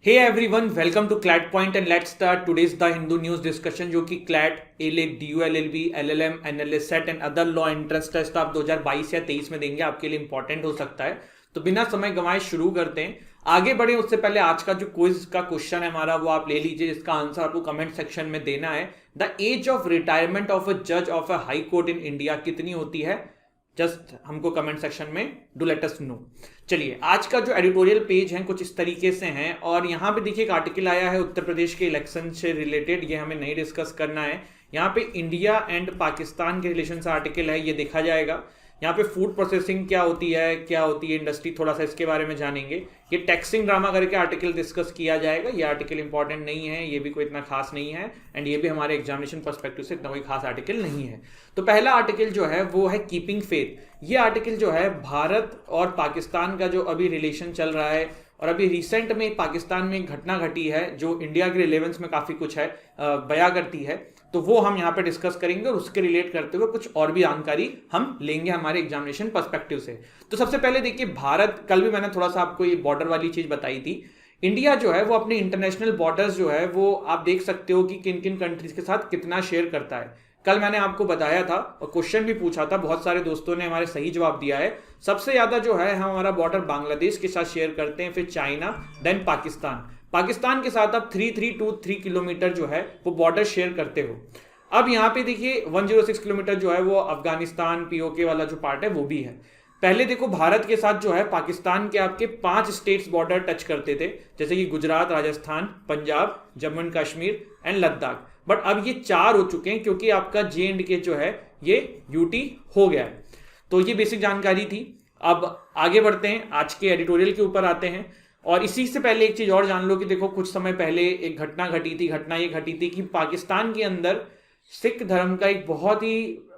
Hey everyone, welcome to CLAT Point and let's start today's The Hindu News discussion जो कि CLAT, ALEC, DU, LLB, LLM, NLS, SET and other law entrance test आप 2022 या 23 में देंगे, आपके लिए important हो सकता है। तो बिना समय गंवाए शुरू करते हैं। आगे बढ़े उससे पहले आज का जो क्विज का क्वेश्चन है हमारा वो आप ले लीजिए, जिसका आंसर आपको कमेंट सेक्शन में देना है। The age of retirement of a जज of a high court in India कितनी होती है? जस्ट हमको कमेंट सेक्शन में डू लेट अस नो। चलिए, आज का जो एडिटोरियल पेज है कुछ इस तरीके से हैं और यहाँ पे देखिए एक आर्टिकल आया है उत्तर प्रदेश के इलेक्शन से रिलेटेड, ये हमें नहीं डिस्कस करना है। यहाँ पे इंडिया एंड पाकिस्तान के रिलेशन से आर्टिकल है, ये देखा जाएगा। यहाँ पे फूड प्रोसेसिंग क्या होती है इंडस्ट्री, थोड़ा सा इसके बारे में जानेंगे। ये टैक्सिंग ड्रामा करके आर्टिकल डिस्कस किया जाएगा। ये आर्टिकल इंपॉर्टेंट नहीं है, ये भी कोई इतना खास नहीं है एंड ये भी हमारे एग्जामिनेशन पर्सपेक्टिव से इतना कोई खास आर्टिकल नहीं है। तो पहला आर्टिकल जो है वो है कीपिंग फेथ। ये आर्टिकल जो है भारत और पाकिस्तान का जो अभी रिलेशन चल रहा है और अभी रिसेंट में पाकिस्तान में एक घटना घटी है जो इंडिया के रिलेवेंस में काफ़ी कुछ है बयां करती है, तो वो हम यहाँ पे डिस्कस करेंगे और उसके रिलेट करते हुए कुछ और भी जानकारी हम लेंगे हमारे एग्जामिनेशन पर्सपेक्टिव से। तो सबसे पहले देखिए, भारत, कल भी मैंने थोड़ा सा आपको ये बॉर्डर वाली चीज बताई थी। इंडिया जो है वो अपने इंटरनेशनल बॉर्डर्स जो है वो आप देख सकते हो कि किन किन कंट्रीज के साथ कितना शेयर करता है। कल मैंने आपको बताया था और क्वेश्चन भी पूछा था, बहुत सारे दोस्तों ने हमारे सही जवाब दिया है। सबसे ज्यादा जो है हम हमारा बॉर्डर बांग्लादेश के साथ शेयर करते हैं, फिर चाइना, देन पाकिस्तान। पाकिस्तान के साथ आप 3323 किलोमीटर जो है वो बॉर्डर शेयर करते हो। अब यहाँ पे देखिए 106 किलोमीटर जो है वो अफगानिस्तान पीओके वाला जो पार्ट है वो भी है। पहले देखो, भारत के साथ जो है पाकिस्तान के आपके 5 स्टेट्स बॉर्डर टच करते थे, जैसे कि Gujarat, Rajasthan, Punjab, Jammu and Kashmir and Ladakh. But अब ये 4 हो चुके हैं क्योंकि आपका JNK जो है ये यूटी हो गया है। तो ये बेसिक जानकारी थी। अब आगे बढ़ते हैं, आज के एडिटोरियल के ऊपर आते हैं। और इसी से पहले एक चीज और जान लो कि देखो, कुछ समय पहले एक घटना घटी थी। घटना ये घटी थी कि पाकिस्तान के अंदर सिख धर्म का एक बहुत ही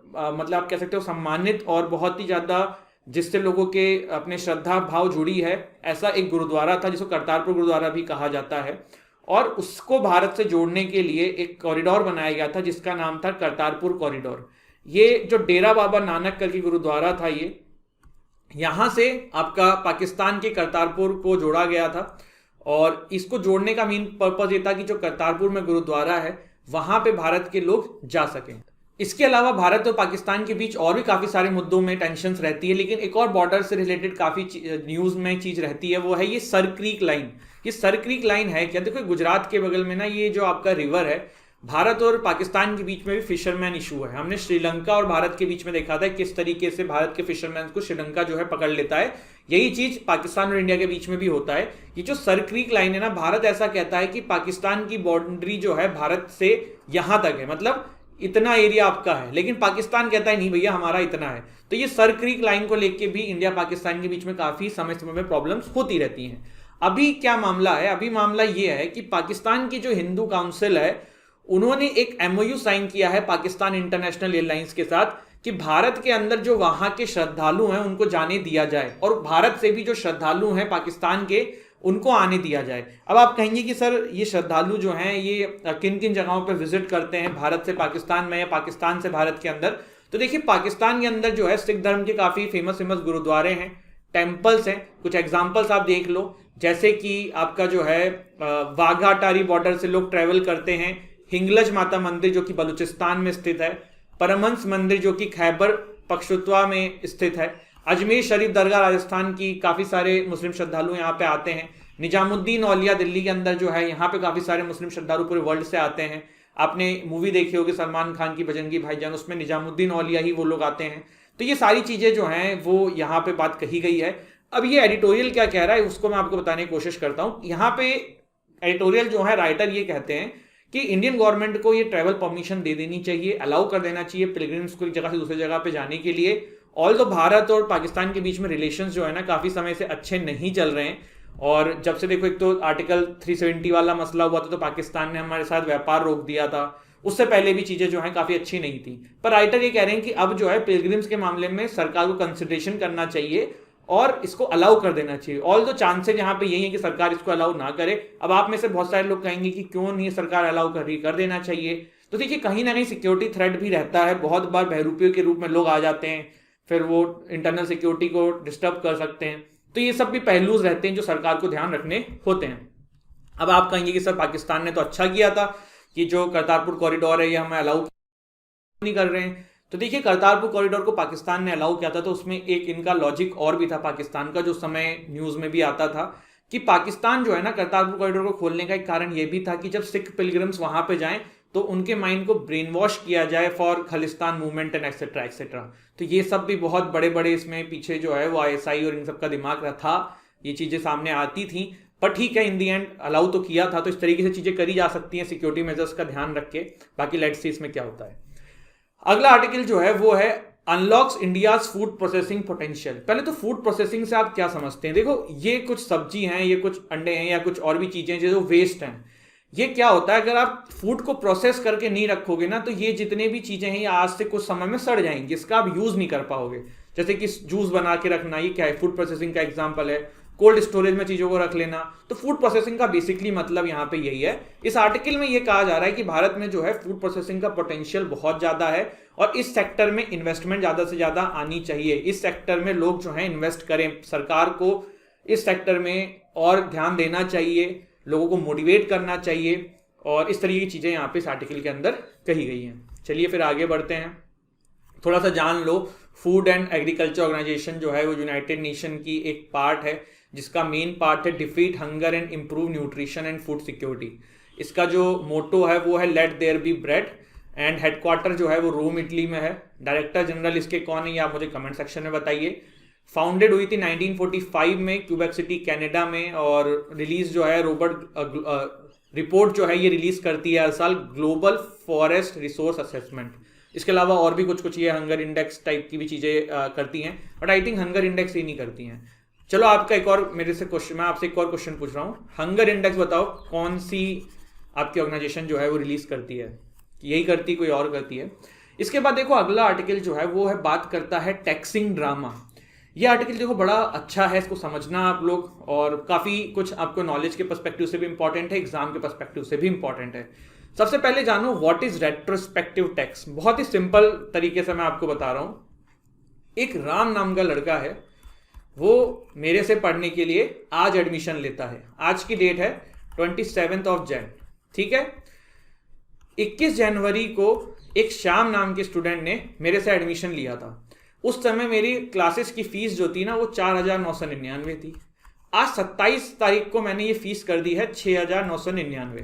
मतलब आप कह सकते हो सम्मानित और बहुत ही ज्यादा जिससे लोगों के अपने श्रद्धा भाव जुड़ी है, ऐसा एक गुरुद्वारा था जिसको करतारपुर गुरुद्वारा भी कहा जाता है। और उसको भारत से जोड़ने के लिए एक कॉरिडोर बनाया गया था जिसका नाम था करतारपुर कॉरिडोर। ये जो डेरा बाबा नानक करके गुरुद्वारा था, ये यहां से आपका पाकिस्तान के करतारपुर को जोड़ा गया था। और इसको जोड़ने का मेन पर्पज ये था कि जो करतारपुर में गुरुद्वारा है वहां पे भारत के लोग जा सकें। इसके अलावा भारत और पाकिस्तान के बीच और भी काफी सारे मुद्दों में टेंशन्स रहती है, लेकिन एक और बॉर्डर से रिलेटेड काफी न्यूज में चीज रहती है, वो है ये सर क्रीक लाइन। ये सर क्रीक लाइन है क्या? देखो, गुजरात के बगल में ना ये जो आपका रिवर है, भारत और पाकिस्तान के बीच में भी फिशरमैन इशू है। हमने श्रीलंका और भारत के बीच में देखा था किस तरीके से भारत के फिशरमैन को श्रीलंका जो है पकड़ लेता है। यही चीज पाकिस्तान और इंडिया के बीच में भी होता है। ये जो सर क्रीक लाइन है ना, भारत ऐसा कहता है कि पाकिस्तान की बाउंड्री जो है भारत से यहां तक है, मतलब इतना एरिया आपका है, लेकिन पाकिस्तान कहता है नहीं भैया हमारा इतना है। तो ये सर क्रीक लाइन को लेके भी इंडिया पाकिस्तान के बीच में काफी समय समय में प्रॉब्लम्स होती रहती हैं। अभी क्या मामला है? अभी मामला ये है कि पाकिस्तान की जो हिंदू काउंसिल है उन्होंने एक MOU साइन किया है पाकिस्तान इंटरनेशनल एयरलाइंस के साथ कि भारत के अंदर जो वहां के श्रद्धालु हैं उनको जाने दिया जाए और भारत से भी जो श्रद्धालु हैं पाकिस्तान के उनको आने दिया जाए। अब आप कहेंगे कि सर ये श्रद्धालु जो हैं ये किन किन जगहों पर विजिट करते हैं भारत से पाकिस्तान में या पाकिस्तान से भारत के अंदर? तो देखिए, पाकिस्तान के अंदर जो है सिख धर्म के काफी फेमस गुरुद्वारे हैं, टेम्पल्स हैं। कुछ एग्जाम्पल्स आप देख लो, जैसे कि आपका जो है वाघा अटारी बॉर्डर से लोग ट्रेवल करते हैं, हिंगलज माता मंदिर जो कि बलूचिस्तान में स्थित है, परमहंस मंदिर जो कि खैबर पख्तूनख्वा में स्थित है, अजमेर शरीफ दरगाह राजस्थान की, काफी सारे मुस्लिम श्रद्धालु यहाँ पे आते हैं, निजामुद्दीन औलिया दिल्ली के अंदर जो है यहाँ पे काफी सारे मुस्लिम श्रद्धालु पूरे वर्ल्ड से आते हैं। आपने मूवी देखी होगी सलमान खान की बजरंगी भाईजान, उसमें निजामुद्दीन औलिया ही वो लोग आते हैं। तो ये सारी चीजें जो हैं वो यहाँ पे बात कही गई है। अब ये एडिटोरियल क्या कह रहा है उसको मैं आपको बताने की कोशिश करता हूँ। यहाँ पे एडिटोरियल जो है राइटर ये कहते हैं कि इंडियन गवर्नमेंट को ये ट्रैवल परमिशन दे देनी चाहिए, अलाउ कर देना चाहिए पिलग्रिम्स को एक जगह से दूसरी जगह पे जाने के लिए। ऑल तो भारत और पाकिस्तान के बीच में रिलेशंस जो है ना काफी समय से अच्छे नहीं चल रहे हैं। और जब से देखो, एक तो आर्टिकल 370 वाला मसला हुआ था तो पाकिस्तान ने हमारे साथ व्यापार रोक दिया था, उससे पहले भी चीजें जो है काफी अच्छी नहीं थी। पर राइटर ये कह रहे हैं कि अब जो है पिलग्रिम्स के मामले में सरकार को कंसिडरेशन करना चाहिए और इसको अलाउ कर देना चाहिए। ऑल दो चांसेज यहाँ पे यही है कि सरकार इसको अलाउ ना करे। अब आप में से बहुत सारे लोग कहेंगे कि क्यों नहीं सरकार अलाउ कर रही, कर देना चाहिए। तो देखिए, कहीं ना कहीं सिक्योरिटी थ्रेट भी रहता है, बहुत बार बहरूपियों के रूप में लोग आ जाते हैं, फिर वो इंटरनल सिक्योरिटी को डिस्टर्ब कर सकते हैं। तो ये सब भी पहलूज रहते हैं जो सरकार को ध्यान रखने होते हैं। अब आप कहेंगे कि सर पाकिस्तान ने तो अच्छा किया था कि जो करतारपुर कॉरिडोर है ये हमें अलाउ नहीं कर रहे हैं। तो देखिए करतारपुर कॉरिडोर को पाकिस्तान ने अलाउ किया था तो उसमें एक इनका लॉजिक और भी था पाकिस्तान का, जो समय न्यूज में भी आता था कि पाकिस्तान जो है ना करतारपुर कॉरिडोर को खोलने का एक कारण यह भी था कि जब सिख पिलग्रिम्स वहां पे जाएं तो उनके माइंड को ब्रेन वॉश किया जाए for Khalistan movement and etcetera etcetera. तो ये सब भी बहुत बड़े बड़े इसमें पीछे जो है वो आईएसआई और इन सब का दिमाग था, ये चीजें सामने आती थी। पर ठीक है इन दी एंड अलाउ तो किया था, तो इस तरीके से चीजें करी जा सकती हैं सिक्योरिटी मेजर्स का ध्यान रख के। बाकी लेट्स सी इसमें क्या होता है। अगला आर्टिकल जो है वो है unlocks India's food processing potential. पहले तो फूड प्रोसेसिंग से आप क्या समझते हैं? देखो ये कुछ सब्जी हैं, ये कुछ अंडे हैं या कुछ और भी चीजें जो वेस्ट हैं। ये क्या होता है, अगर आप फूड को प्रोसेस करके नहीं रखोगे ना तो ये जितने भी चीजें हैं ये आज से कुछ समय में सड़ जाएंगी, जिसका आप यूज नहीं कर पाओगे। जैसे कि जूस बना के रखना, ये क्या है? फूड प्रोसेसिंग का एग्जाम्पल है। कोल्ड स्टोरेज में चीजों को रख लेना, तो फूड प्रोसेसिंग का बेसिकली मतलब यहां पे यही है। इस आर्टिकल में ये कहा जा रहा है कि भारत में जो है फूड प्रोसेसिंग का पोटेंशियल बहुत ज्यादा है और इस सेक्टर में इन्वेस्टमेंट ज्यादा से ज्यादा आनी चाहिए। इस सेक्टर में लोग जो है इन्वेस्ट करें, सरकार को इस सेक्टर में और ध्यान देना चाहिए, लोगों को मोटिवेट करना चाहिए और इस तरीके की चीजें यहाँ पे इस आर्टिकल के अंदर कही गई हैं। चलिए फिर आगे बढ़ते हैं, थोड़ा सा जान लो। फूड एंड एग्रीकल्चर ऑर्गेनाइजेशन जो है वो यूनाइटेड नेशन की एक पार्ट है, जिसका मेन पार्ट है defeat hunger and improve nutrition and food security. इसका जो मोटो है वो है let there be bread and headquarter जो है वो रोम इटली में है। डायरेक्टर जनरल इसके कौन है ये आप मुझे कमेंट सेक्शन में बताइए। फाउंडेड हुई थी 1945 में क्यूबेक सिटी कनाडा में और रिलीज जो है रिपोर्ट जो है ये रिलीज करती है हर साल, ग्लोबल फॉरेस्ट रिसोर्स असेसमेंट। इसके अलावा और भी कुछ कुछ ये हंगर इंडेक्स टाइप की भी चीजें करती हैं, but I think hunger index ही नहीं करती हैं। चलो आपका एक और मेरे से क्वेश्चन, मैं आपसे एक और क्वेश्चन पूछ रहा हूँ। हंगर इंडेक्स बताओ कौन सी आपकी ऑर्गेनाइजेशन जो है वो रिलीज करती है? यही करती कोई और करती है? इसके बाद देखो अगला आर्टिकल जो है वो है बात करता है टैक्सिंग ड्रामा। ये आर्टिकल देखो बड़ा अच्छा है, इसको समझना आप लोग, और काफी कुछ आपको नॉलेज के पर्सपेक्टिव से भी इंपॉर्टेंट है, एग्जाम के पर्सपेक्टिव से भी इंपॉर्टेंट है। सबसे पहले जानो व्हाट इज रेट्रोस्पेक्टिव टैक्स। बहुत ही सिंपल तरीके से मैं आपको बता रहा हूं। एक राम नाम का लड़का है, वो मेरे से पढ़ने के लिए आज एडमिशन लेता है। आज की डेट है 27 ऑफ जैन, ठीक है। 21 जनवरी को एक श्याम नाम के स्टूडेंट ने मेरे से एडमिशन लिया था। उस समय मेरी क्लासेस की फीस जो थी ना वो 4,999 थी। आज 27 तारीख को मैंने ये फीस कर दी है 6,999,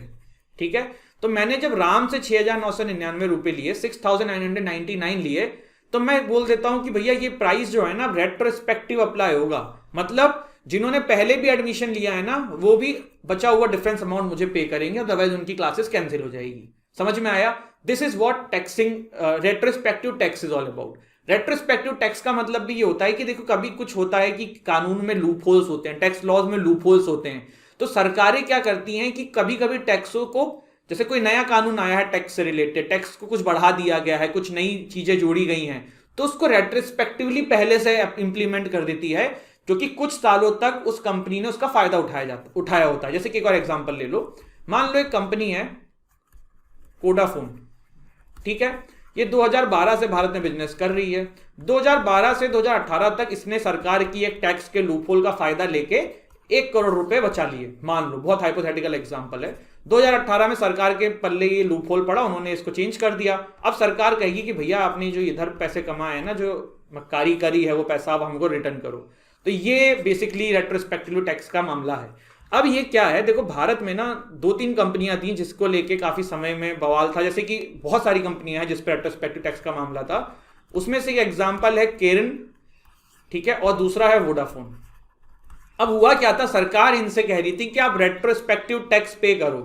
ठीक है। तो मैंने जब राम से 6,999 रुपए लिए, 6,999 लिए, तो मैं बोल देता हूं कि भैया ये प्राइस जो है ना रेट्रोस्पेक्टिव अप्लाई होगा। मतलब जिन्होंने पहले भी एडमिशन लिया है ना वो भी बचा हुआ डिफरेंस अमाउंट मुझे पे करेंगे, अदरवाइज उनकी क्लासेस कैंसिल हो जाएगी। समझ में आया? This is what taxing retrospective tax is all about. Retrospective tax का मतलब भी ये होता है कि देखो कभी कुछ होता है कि कानून में लूप होल्स होते हैं, टैक्स लॉज में लूप होल्स होते हैं, तो सरकारें क्या करती हैं कि कभी कभी टैक्सों को, जैसे कोई नया कानून आया है टैक्स से रिलेटेड, टैक्स को कुछ बढ़ा दिया गया है, कुछ नई चीजें जोड़ी गई हैं, तो उसको रेट्रोस्पेक्टिवली पहले से इंप्लीमेंट कर देती है, क्योंकि कुछ सालों तक उस कंपनी ने उसका फायदा उठाया होता है। जैसे कि एक और एग्जांपल ले लो, मान लो एक कंपनी है वोडाफोन, ठीक है। ये 2012 से भारत में बिजनेस कर रही है। 2012 से 2018 तक इसने सरकार की एक टैक्स के लूपहोल का फायदा लेके 1 करोड़ रुपए बचा लिए, मान लो, बहुत हाइपोथेटिकल एग्जांपल है। 2018 में सरकार के पल्ले ये लूपहोल पड़ा, उन्होंने इसको चेंज कर दिया। अब सरकार कहेगी कि भैया आपने जो इधर पैसे कमाए हैं ना, जो मक्कारी करी है वो पैसा अब हमको रिटर्न करो। तो ये बेसिकली रेट्रोस्पेक्टिव टैक्स का मामला है। अब ये क्या है, देखो भारत में ना 2-3 कंपनियां थी जिसको लेके काफी समय में बवाल था, जैसे कि बहुत सारी कंपनियां हैं जिस पर रेट्रोस्पेक्टिव टैक्स का मामला था। उसमें से एक एग्जांपल है केरन, ठीक है, और दूसरा है वोडाफोन। अब हुआ क्या था, सरकार इनसे कह रही थी कि आप रेट्रोस्पेक्टिव टैक्स पे करो,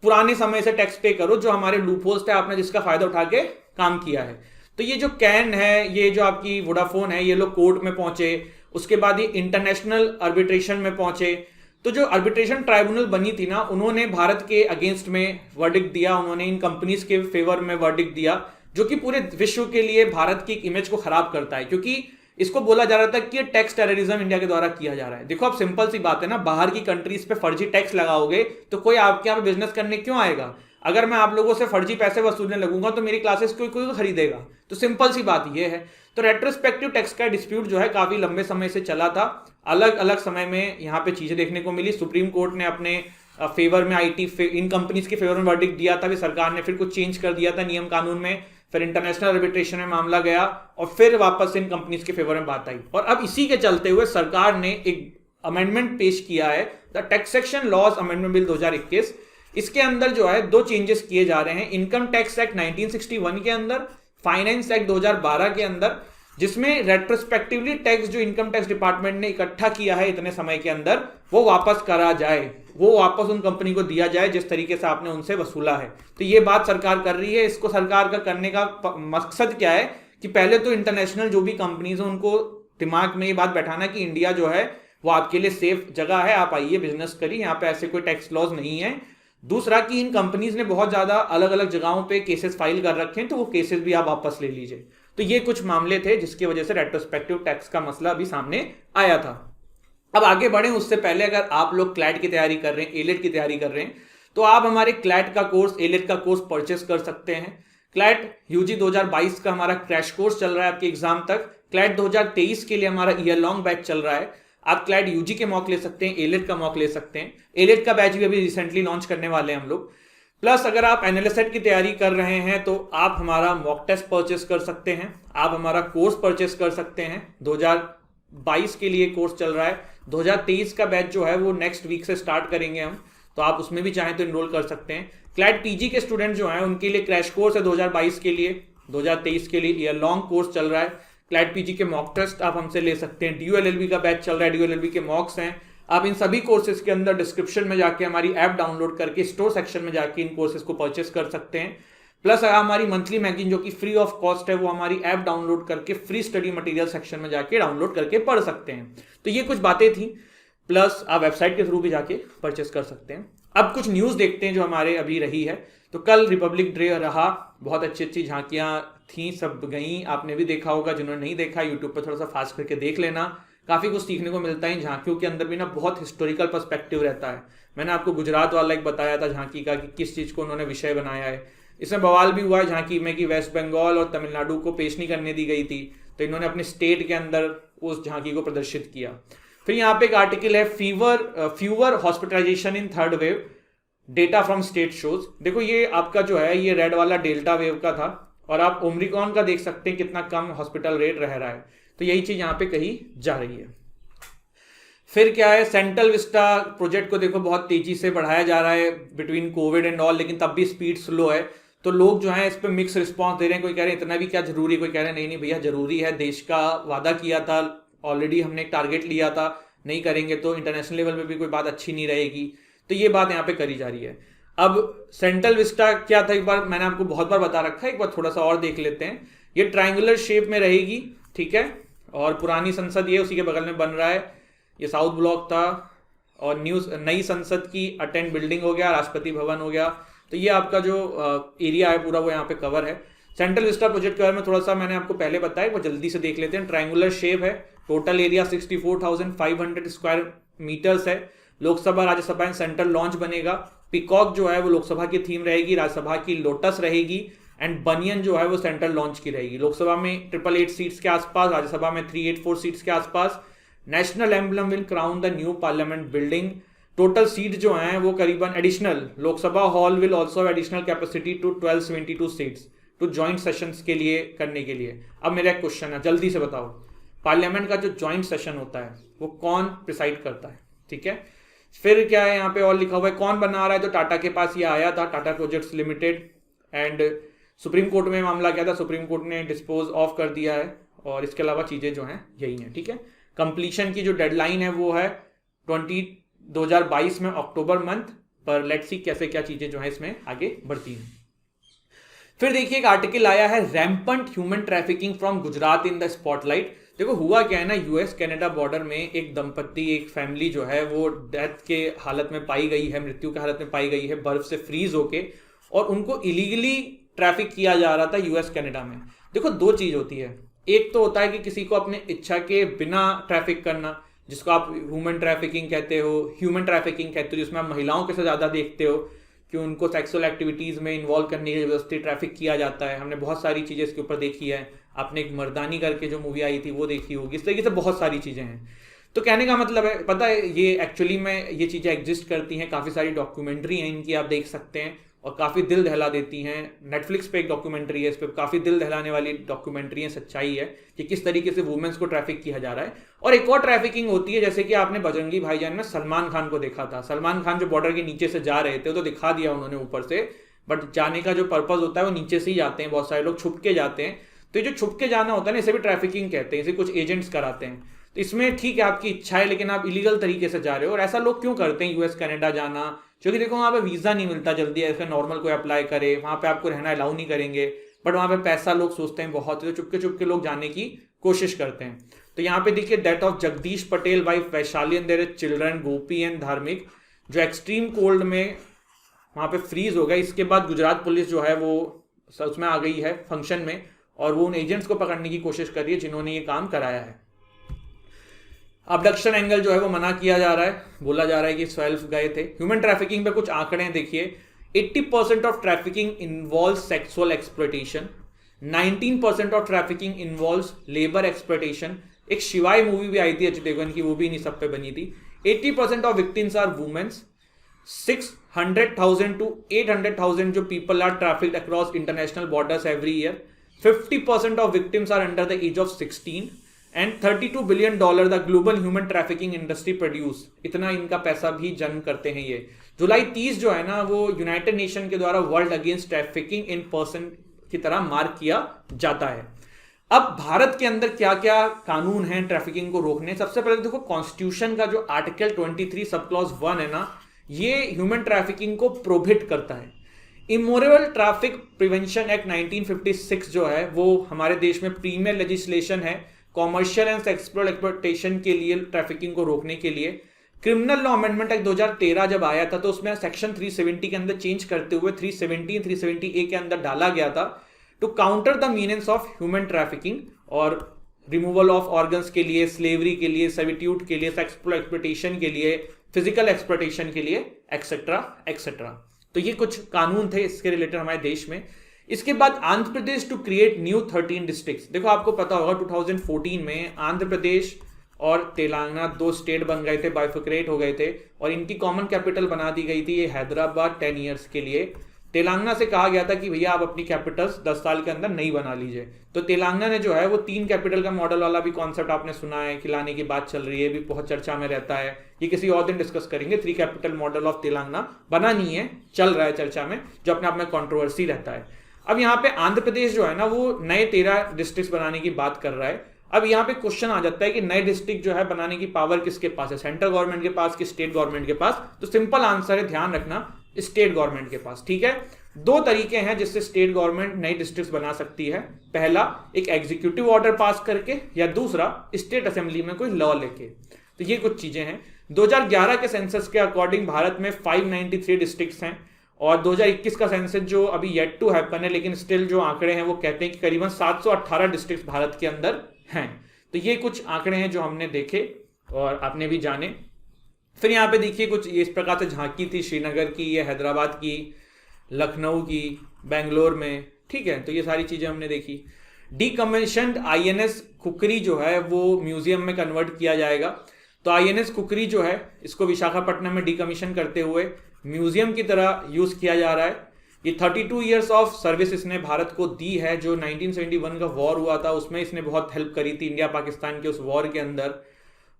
पुराने समय से टैक्स पे करो, जो हमारे लूपहोल्स थे आपने जिसका फायदा उठा के काम किया है। तो ये जो कैन है, ये जो आपकी वोडाफोन है, ये लोग कोर्ट में पहुंचे, उसके बाद ये इंटरनेशनल आर्बिट्रेशन में पहुंचे। तो जो आर्बिट्रेशन ट्राइब्यूनल बनी थी ना, उन्होंने भारत के अगेंस्ट में वर्डिक्ट दिया, उन्होंने इन कंपनीज के फेवर में वर्डिक्ट दिया, जो कि पूरे विश्व के लिए भारत की इमेज को खराब करता है, क्योंकि इसको बोला जा रहा था कि टैक्स टेररिज्म इंडिया के द्वारा किया जा रहा है। देखो अब सिंपल सी बात है ना, बाहर की कंट्रीज पे फर्जी टैक्स लगाओगे तो कोई आपके यहाँ पे बिजनेस करने क्यों आएगा? अगर मैं आप लोगों से फर्जी पैसे वसूलने लगूंगा तो मेरी क्लासेस कोई खरीदेगा। तो सिंपल सी बात ये है। तो रेट्रोस्पेक्टिव टैक्स का डिस्प्यूट जो है काफी लंबे समय से चला था, अलग अलग समय में यहाँ पे चीजें देखने को मिली। सुप्रीम कोर्ट ने अपने फेवर में इन कंपनीज के फेवर में वर्डिक्ट दिया था, फिर सरकार ने फिर कुछ चेंज कर दिया था नियम कानून में, फिर इंटरनेशनल आर्बिट्रेशन में मामला गया और फिर वापस इन कंपनीज के फेवर में बात आई। और अब इसी के चलते हुए सरकार ने एक अमेंडमेंट पेश किया है, the taxation laws amendment bill 2021। इसके अंदर जो है 2 चेंजेस किए जा रहे हैं, इनकम टैक्स एक्ट 1961 के अंदर, फाइनेंस एक्ट 2012 के अंदर, जिसमें रेट्रोस्पेक्टिवली टैक्स जो इनकम टैक्स डिपार्टमेंट ने इकट्ठा किया है इतने समय के अंदर, वो वापस करा जाए, वो वापस उन कंपनी को दिया जाए जिस तरीके से आपने उनसे वसूला है। तो ये बात सरकार कर रही है। इसको सरकार का करने का मकसद क्या है कि पहले तो इंटरनेशनल जो भी कंपनीज हैं उनको दिमाग में ये बात बैठाना कि इंडिया जो है वो आपके लिए सेफ जगह है, आप आइए बिजनेस करिए, यहाँ पे ऐसे कोई टैक्स लॉज नहीं है। दूसरा कि इन कंपनीज ने बहुत ज्यादा अलग अलग जगहों पे केसेस फाइल कर रखे हैं, तो वो केसेस भी आप वापस ले लीजिए। तो ये कुछ मामले थे जिसकी वजह से रेट्रोस्पेक्टिव टैक्स का मसला अभी सामने आया था। अब आगे बढ़े उससे पहले अगर आप लोग क्लैट की तैयारी कर रहे हैं, एलेट की तैयारी कर रहे हैं, तो आप हमारे क्लैट का कोर्स, एलेट का कोर्स परचेस कर सकते हैं। क्लैट यूजी 2022 का हमारा क्रैश कोर्स चल रहा है आपके एग्जाम तक। क्लैट 2023 के लिए हमारा ईयर लॉन्ग बैच चल रहा है। आप क्लैट यूजी के मॉक ले सकते हैं, एलेट का मॉक ले सकते हैं। एलेट का बैच भी अभी रिसेंटली लॉन्च करने वाले हैं हम लोग। प्लस अगर आप एनालिसिस की तैयारी कर रहे हैं तो आप हमारा मॉक टेस्ट परचेस कर सकते हैं, आप हमारा कोर्स परचेस कर सकते हैं। 2022 के लिए कोर्स चल रहा है, 2023 का बैच जो है वो नेक्स्ट वीक से स्टार्ट करेंगे हम, तो आप उसमें भी चाहें तो इनरोल कर सकते हैं। क्लैट पीजी के स्टूडेंट जो हैं उनके लिए क्रैश कोर्स है 2022 के लिए, 2023 के लिए ईयर लॉन्ग कोर्स चल रहा है। क्लैट पीजी के मॉक टेस्ट आप हमसे ले सकते हैं। DULLB का बैच चल रहा है, DULLB के मॉक्स हैं। आप इन सभी कोर्सेज के अंदर डिस्क्रिप्शन में जाके हमारी ऐप डाउनलोड करके स्टोर सेक्शन में जाके इन कोर्सेज को परचेस कर सकते हैं। प्लस हमारी मंथली मैगजीन जो कि फ्री ऑफ कॉस्ट है, वो हमारी ऐप डाउनलोड करके फ्री स्टडी मटेरियल सेक्शन में जाके डाउनलोड करके पढ़ सकते हैं। तो ये कुछ बातें थी। प्लस आप वेबसाइट के थ्रू भी जाके परचेस कर सकते हैं। अब कुछ न्यूज देखते हैं जो हमारे अभी रही है। तो कल रिपब्लिक डे रहा, बहुत अच्छी अच्छी झांकियां थी, सब गई, आपने भी देखा होगा। जिन्होंने नहीं देखा यूट्यूब पर थोड़ा सा फास्ट करके देख लेना, काफी कुछ सीखने को मिलता है। झांकियों के अंदर भी ना बहुत हिस्टोरिकल पर्सपेक्टिव रहता है। मैंने आपको गुजरात वाला एक बताया था झांकी का कि किस चीज को उन्होंने विषय बनाया है। इसमें बवाल भी हुआ है झांकी में कि वेस्ट बंगाल और तमिलनाडु को पेश नहीं करने दी गई थी, तो इन्होंने अपने स्टेट के अंदर उस झांकी को प्रदर्शित किया। फिर यहाँ पे एक आर्टिकल है, fewer hospitalisation in third wave, data from state shows. देखो ये आपका जो है ये रेड वाला डेल्टा वेव का था, और आप ओमिक्रॉन का देख सकते हैं कितना कम हॉस्पिटल रेट रह रहा है। तो यही चीज यहाँ पे कही जा रही है। फिर क्या है, सेंट्रल विस्टा प्रोजेक्ट को देखो बहुत तेजी से बढ़ाया जा रहा है बिटवीन कोविड एंड ऑल, लेकिन तब भी स्पीड स्लो है। तो लोग जो है इस पे मिक्स रिस्पांस दे रहे हैं। कोई कह रहे हैं इतना भी क्या जरूरी, कोई कह रहे हैं नहीं नहीं भैया जरूरी है, देश का वादा किया था, ऑलरेडी हमने एक टारगेट लिया था, नहीं करेंगे तो इंटरनेशनल लेवल पे भी कोई बात अच्छी नहीं रहेगी। तो ये बात यहाँ पे करी जा रही है। अब सेंट्रल विस्टा क्या था, एक बार मैंने आपको बहुत बार बता रखा है, एक बार थोड़ा सा और देख लेते हैं। ये ट्रायंगुलर शेप में रहेगी, ठीक है, और पुरानी संसद ये उसी के बगल में बन रहा है। ये साउथ ब्लॉक था, और नई संसद की अटेंड बिल्डिंग हो गया, राष्ट्रपति भवन हो गया। तो ये आपका जो एरिया है पूरा वो यहाँ पे कवर है। सेंट्रल विस्टा प्रोजेक्ट के बारे में थोड़ा सा मैंने आपको पहले बताया, वो जल्दी से देख लेते हैं। ट्रायंगुलर शेप है, टोटल एरिया 64,500 स्क्वायर मीटर्स है। Lok Sabha, Rajya Sabha and central launch बनेगा। पिकॉक जो है वो लोकसभा की थीम रहेगी, राज्यसभा की लोटस रहेगी, एंड बनियन जो है वो सेंट्रल लॉन्च की रहेगी। लोकसभा में 888 सीट्स के आसपास, राज्यसभा में 384 सीट्स के आसपास। National emblem will crown the new parliament building. Total seat जो हैं वो करीबन additional, Lok Sabha hall will also additional capacity to 1272 seats to joint sessions के लिए करने के लिए। अब मेरा एक क्वेश्चन है, जल्दी से बताओ, पार्लियामेंट का जो ज्वाइंट सेशन होता है वो कौन प्रिसाइड करता है? ठीक है, फिर क्या है यहाँ पे और लिखा हुआ है कौन बना रहा है, तो टाटा के पास ये आया था, Tata projects limited. And supreme court में मामला क्या था, सुप्रीम कोर्ट ने डिस्पोज ऑफ कर दिया है। और इसके अलावा चीजें जो हैं यही हैं, ठीक है। कंप्लीशन की जो डेडलाइन है वो है 2022 में अक्टूबर मंथ, पर लेट्स सी कैसे क्या चीजें जो है इसमें आगे बढ़ती हैं। फिर देखिए एक आर्टिकल आया है, रैम्पंट human trafficking from Gujarat in the spotlight. देखो हुआ क्या है ना, यूएस कनाडा बॉर्डर में एक दंपत्ति, एक फैमिली जो है वो डेथ के हालत में पाई गई है, मृत्यु की हालत में पाई गई है, बर्फ से फ्रीज होके, और उनको इलीगली ट्रैफिक किया जा रहा था यूएस कनाडा में। देखो दो चीज होती है, एक तो होता है कि किसी को अपने इच्छा के बिना ट्रैफिक करना, जिसको आप ह्यूमन ट्रैफिकिंग कहते हो, ह्यूमन ट्रैफिकिंग कहते हो, जिसमें आप महिलाओं के से ज्यादा देखते हो कि उनको सेक्सुअल एक्टिविटीज में इन्वॉल्व करने की जबरदस्ती ट्रैफिक किया जाता है। हमने बहुत सारी चीजें इसके ऊपर देखी है, आपने एक मर्दानी करके जो मूवी आई थी वो देखी होगी, इस तरीके से बहुत सारी चीजें हैं। तो कहने का मतलब है, पता है ये एक्चुअली में ये चीज़ें एग्जिस्ट करती हैं, काफ़ी सारी डॉक्यूमेंट्री हैं इनकी, आप देख सकते हैं, और काफ़ी दिल दहला देती हैं। नेटफ्लिक्स पे एक डॉक्यूमेंट्री है, इस पर काफ़ी दिल दहलाने वाली डॉक्यूमेंट्री है, सच्चाई है कि किस तरीके से वुमेन्स को ट्रैफिक किया जा रहा है। और एक और ट्रैफिकिंग होती है, जैसे कि आपने बजरंगी भाईजान में सलमान खान को देखा था, सलमान खान जो बॉर्डर के नीचे से जा रहे थे, तो दिखा दिया उन्होंने ऊपर से, बट जाने का जो पर्पज होता है वो नीचे से ही जाते हैं, बहुत सारे लोग छुप के जाते हैं। तो ये जो छुप के जाना होता है ना, इसे भी ट्रैफिकिंग कहते हैं, इसे कुछ एजेंट्स कराते हैं। तो इसमें ठीक है आपकी इच्छा है, लेकिन आप इलीगल तरीके से जा रहे हो। और ऐसा लोग क्यों करते हैं यूएस कनाडा जाना, क्योंकि देखो वहाँ पे वीज़ा नहीं मिलता जल्दी, ऐसे नॉर्मल कोई अप्लाई करे, वहाँ पे आपको रहना अलाउ नहीं करेंगे, बट वहाँ पे पैसा लोग सोचते हैं बहुत, तो चुपके लोग जाने की कोशिश करते हैं। तो यहाँ पे देखिए, death of Jagdish Patel wife Vaishali and their children Gopi and धार्मिक, जो एक्सट्रीम कोल्ड में वहाँ पे फ्रीज हो गया। इसके बाद गुजरात पुलिस जो है वो उसमें आ गई है फंक्शन में, और वो उन एजेंट्स को पकड़ने की कोशिश कर रही है जिन्होंने ये काम कराया है। अबडक्शन एंगल जो है वो मना किया जा रहा है, बोला जा रहा है कि 12 गए थे। ह्यूमन ट्रैफिकिंग पे कुछ आंकड़े हैं, देखिए 80% of trafficking involve sexual exploitation, 19% of trafficking involve labour exploitation. एक शिवाय मूवी भी आई थी अजय देवगन की, वो भी इन्हीं सब पे बनी थी। 80% of victims are womens. 600,000 to 800,000 जो people are trafficked across international borders every year. 50% of victims are under the age of 16 and $32 billion the global human trafficking industry produce. इतना इनका पैसा भी जन्म करते हैं ये। जुलाई 30 जो है ना, वो यूनाइटेड नेशन के द्वारा world against trafficking in person की तरह मार्क किया जाता है। अब भारत के अंदर क्या क्या कानून हैं ट्रैफिकिंग को रोकने। सबसे पहले देखो, कॉन्स्टिट्यूशन का जो आर्टिकल 23 सब क्लॉज 1 है ना, ये ह्यूमन ट्रैफिकिंग को प्रोहिबिट करता है। इमोरल ट्रैफिक प्रिवेंशन एक्ट 1956 जो है वो हमारे देश में प्रीमियर लेजिस्लेशन है कॉमर्शियल एंड सेक्सुअल एक्सप्लॉइटेशन के लिए, ट्रैफिकिंग को रोकने के लिए। क्रिमिनल लॉ अमेंडमेंट एक्ट 2013 जब आया था तो उसमें सेक्शन 370 के अंदर चेंज करते हुए 370 370A के अंदर डाला गया था to counter the meanings of human trafficking और रिमूवल ऑफ ऑर्गन्स के लिए, स्लेवरी के लिए, सर्विट्यूड के लिए, सेक्सुअल एक्सप्लॉइटेशन के लिए, फिजिकल एक्सप्लॉइटेशन के लिए, एक्सेट्रा एक्सेट्रा। तो ये कुछ कानून थे इसके रिलेटेड हमारे देश में। इसके बाद Andhra Pradesh to create new 13 districts. देखो आपको पता होगा 2014 में आंध्र प्रदेश और तेलंगाना 2 स्टेट बन गए थे, बाइफिक्रेट हो गए थे, और इनकी कॉमन कैपिटल बना दी गई थी ये हैदराबाद 10 ईयर्स के लिए। तेलंगाना से कहा गया था कि भैया आप अपनी कैपिटल्स 10 साल के अंदर नई बना लीजिए। तो तेलंगाना ने जो है वो 3 कैपिटल का मॉडल वाला भी कॉन्सेप्ट आपने सुना है, खिलाने की बात चल रही है, भी बहुत चर्चा में रहता है। ये किसी और दिन डिस्कस करेंगे। 3 कैपिटल मॉडल ऑफ तेलंगाना बना नहीं है, चल रहा है चर्चा में, जो अपने आप में कंट्रोवर्सी रहता है। अब यहाँ पे आंध्र प्रदेश जो है ना वो नए 13 डिस्ट्रिक्ट बनाने की बात कर रहा है। अब यहाँ पे क्वेश्चन आ जाता है कि नए डिस्ट्रिक्ट जो है बनाने की पावर किसके पास है, सेंट्रल गवर्नमेंट के पास कि स्टेट गवर्नमेंट के पास? तो सिंपल आंसर है, ध्यान रखना, स्टेट गवर्नमेंट के पास। ठीक है, 2 तरीके हैं जिससे स्टेट गवर्नमेंट नई डिस्ट्रिक्ट बना सकती है। पहला, एक एग्जीक्यूटिव ऑर्डर पास करके, या दूसरा स्टेट असेंबली में कोई लॉ लेके। तो ये कुछ चीजें हैं। 2011 के सेंसस के अकॉर्डिंग भारत में 593 डिस्ट्रिक्ट्स हैं, और 2021 का सेंसस जो अभी येट टू हैपन है, लेकिन स्टिल जो आंकड़े हैं वो कहते हैं कि करीबन 718 डिस्ट्रिक्ट भारत के अंदर हैं। तो ये कुछ आंकड़े हैं जो हमने देखे और आपने भी जाने। फिर यहाँ पे देखिए कुछ इस प्रकार से झांकी थी श्रीनगर की, ये हैदराबाद की, लखनऊ की, बेंगलोर में। ठीक है, तो ये सारी चीजें हमने देखी। डीकमीशन्ड INS खुकरी जो है वो म्यूजियम में कन्वर्ट किया जाएगा। तो INS खुकरी जो है इसको विशाखापट्टनम में डीकमीशन करते हुए म्यूजियम की तरह यूज किया जा रहा है। ये 32 ईयर्स ऑफ सर्विस इसने भारत को दी है। जो 1971 का वॉर हुआ था उसमें इसने बहुत हेल्प करी थी इंडिया पाकिस्तान के उस वॉर के अंदर,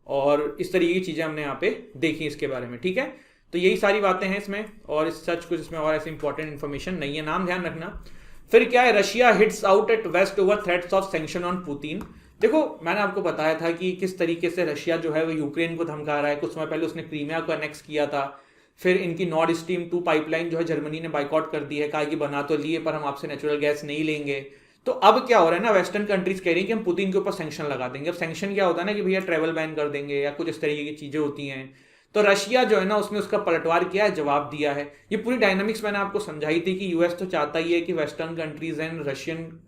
और इस तरीके की चीजें हमने यहाँ पे देखी इसके बारे में। ठीक है, तो यही सारी बातें हैं इसमें, और इस सच कुछ इसमें और ऐसी इंपॉर्टेंट इन्फॉर्मेशन नहीं है, नाम ध्यान रखना। फिर क्या है, Russia hits out at west over threats of sanction on Putin. देखो मैंने आपको बताया था कि किस तरीके से रशिया जो है वो यूक्रेन को धमका रहा है। कुछ समय पहले उसने क्रीमिया को एनेक्स किया था। फिर इनकी नॉर्थ स्ट्रीम 2 पाइपलाइन जो है जर्मनी ने बाइकआउट कर दी है, कहा कि बना तो लिए पर हम आपसे नेचुरल गैस नहीं लेंगे। तो अब क्या हो रहा है ना, वेस्टर्न कंट्रीज कह रही है कि हम पुतिन के ऊपर सैंक्शन लगा देंगे। अब सैंक्शन क्या होता है ना कि भैया ट्रेवल बैन कर देंगे या कुछ इस तरीके की चीजें होती हैं। तो रशिया जो है ना उसने उसका पलटवार किया है, जवाब दिया है। ये पूरी डायनामिक्स मैंने आपको समझाई थी कि यूएस तो चाहता ही है कि वेस्टर्न कंट्रीज एंड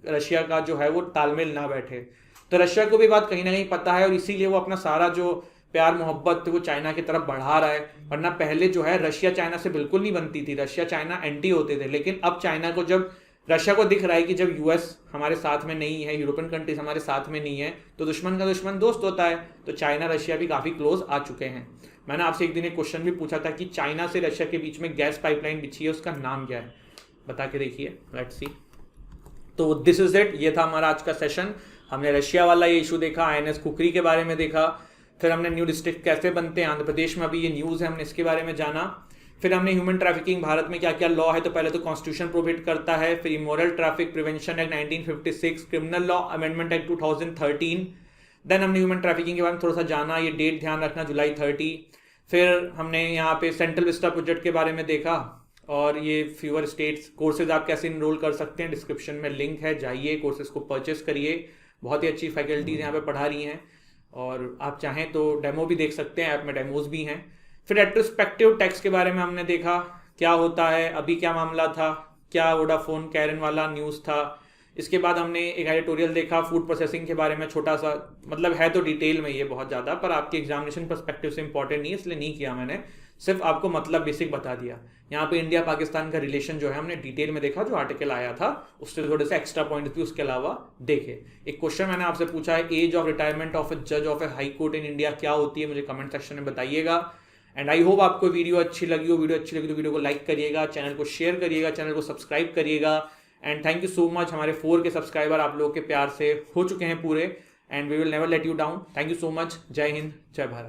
रशिया का जो है वो तालमेल ना बैठे। तो रशिया को भी बात कहीं ना कहीं पता है, और इसीलिए वो अपना सारा जो प्यार मोहब्बत वो चाइना की तरफ बढ़ा रहा है। वरना पहले जो है रशिया चाइना से बिल्कुल नहीं बनती थी, रशिया चाइना एंटी होते थे। लेकिन अब चाइना को जब रशिया को दिख रहा है कि जब यूएस हमारे साथ में नहीं है, यूरोपियन कंट्रीज हमारे साथ में नहीं है, तो दुश्मन का दुश्मन दोस्त होता है। तो चाइना रशिया भी काफ़ी क्लोज आ चुके हैं। मैंने आपसे एक दिन एक क्वेश्चन भी पूछा था कि चाइना से रशिया के बीच में गैस पाइपलाइन बिछी है, उसका नाम क्या है, बता के देखिए, लेट्स सी। तो दिस इज इट, ये था हमारा आज का सेशन। हमने रशिया वाला ये इशू देखा, आईएनएस कुकरी के बारे में देखा, फिर हमने न्यू डिस्ट्रिक्ट कैसे बनते हैं आंध्र प्रदेश में, अभी ये न्यूज़ है, हमने इसके बारे में जाना। फिर हमने ह्यूमन ट्रैफिकिंग भारत में क्या क्या लॉ है, तो पहले तो कॉन्स्टिट्यूशन प्रोहिबिट करता है, फिर immoral traffic prevention act 1956, criminal law amendment act 2013। Then हमने ह्यूमन ट्रैफिकिंग के बारे में थोड़ा सा जाना, ये डेट ध्यान रखना, जुलाई 30। फिर हमने यहाँ पे सेंट्रल विस्टा प्रोजेक्ट के बारे में देखा, और ये फ्यूअर स्टेट्स कोर्सेज आप कैसे इनरोल कर सकते हैं, डिस्क्रिप्शन में लिंक है, जाइए कोर्सेज को परचेस करिए, बहुत ही अच्छी फैकल्टीज यहाँ पे पढ़ा रही हैं, और आप चाहें तो डेमो भी देख सकते हैं, ऐप में डेमोज भी हैं। फिर रेट्रोस्पेक्टिव टैक्स के बारे में हमने देखा क्या होता है, अभी क्या मामला था, क्या वोडाफोन कैरन वाला न्यूज़ था। इसके बाद हमने एक एडिटोरियल देखा फूड प्रोसेसिंग के बारे में, छोटा सा, मतलब है तो डिटेल में ये बहुत ज़्यादा, पर आपके एग्जामिनेशन पर्सपेक्टिव से इंपॉर्टेंट नहीं है, इसलिए नहीं किया मैंने, सिर्फ आपको मतलब बेसिक बता दिया। यहाँ पे इंडिया पाकिस्तान का रिलेशन जो है हमने डिटेल में देखा, जो आर्टिकल आया था उससे थोड़े से एक्स्ट्रा पॉइंट्स भी उसके अलावा देखे। एक क्वेश्चन मैंने आपसे पूछा है, एज ऑफ रिटायरमेंट ऑफ ए जज of A high court in India क्या होती है, मुझे कमेंट सेक्शन में बताइएगा। एंड आई होप आपको वीडियो अच्छी लगी हो, वीडियो अच्छी लगी तो वीडियो को लाइक करिएगा, चैनल को शेयर करिएगा, चैनल को सब्सक्राइब करिएगा। And thank you so much, हमारे 4 के सब्सक्राइबर आप लोगों के प्यार से हो चुके हैं पूरे, and we will never let you down. Thank you so much, Jai Hind, जय भारत।